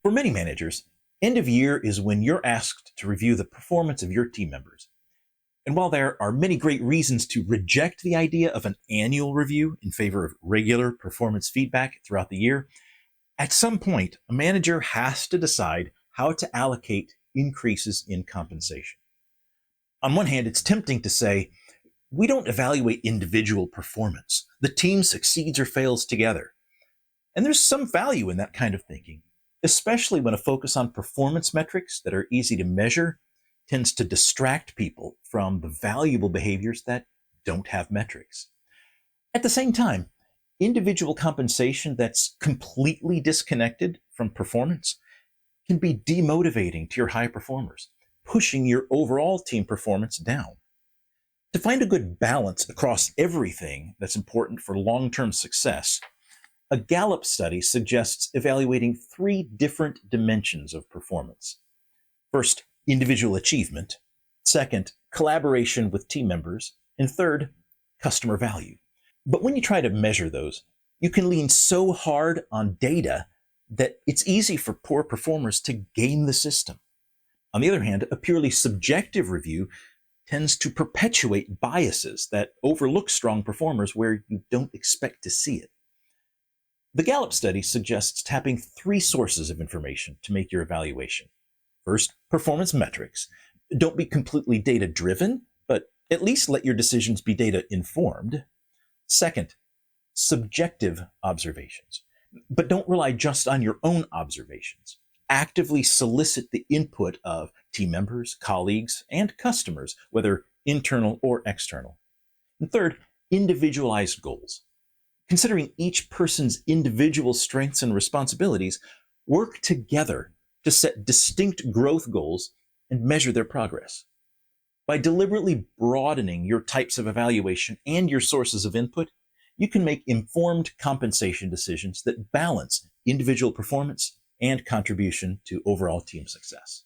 For many managers, end of year is when you're asked to review the performance of your team members. And while there are many great reasons to reject the idea of an annual review in favor of regular performance feedback throughout the year, at some point, a manager has to decide how to allocate increases in compensation. On one hand, it's tempting to say, we don't evaluate individual performance. The team succeeds or fails together. And there's some value in that kind of thinking, especially when a focus on performance metrics that are easy to measure tends to distract people from the valuable behaviors that don't have metrics. At the same time, individual compensation that's completely disconnected from performance can be demotivating to your high performers, pushing your overall team performance down. To find a good balance across everything that's important for long-term success, a Gallup study suggests evaluating 3 different dimensions of performance. First, individual achievement. Second, collaboration with team members. And third, customer value. But when you try to measure those, you can lean so hard on data that it's easy for poor performers to game the system. On the other hand, a purely subjective review tends to perpetuate biases that overlook strong performers where you don't expect to see it. The Gallup study suggests tapping 3 sources of information to make your evaluation. First, performance metrics. Don't be completely data-driven, but at least let your decisions be data-informed. Second, subjective observations. But don't rely just on your own observations. Actively solicit the input of team members, colleagues, and customers, whether internal or external. And third, individualized goals. Considering each person's individual strengths and responsibilities, work together to set distinct growth goals and measure their progress. By deliberately broadening your types of evaluation and your sources of input, you can make informed compensation decisions that balance individual performance and contribution to overall team success.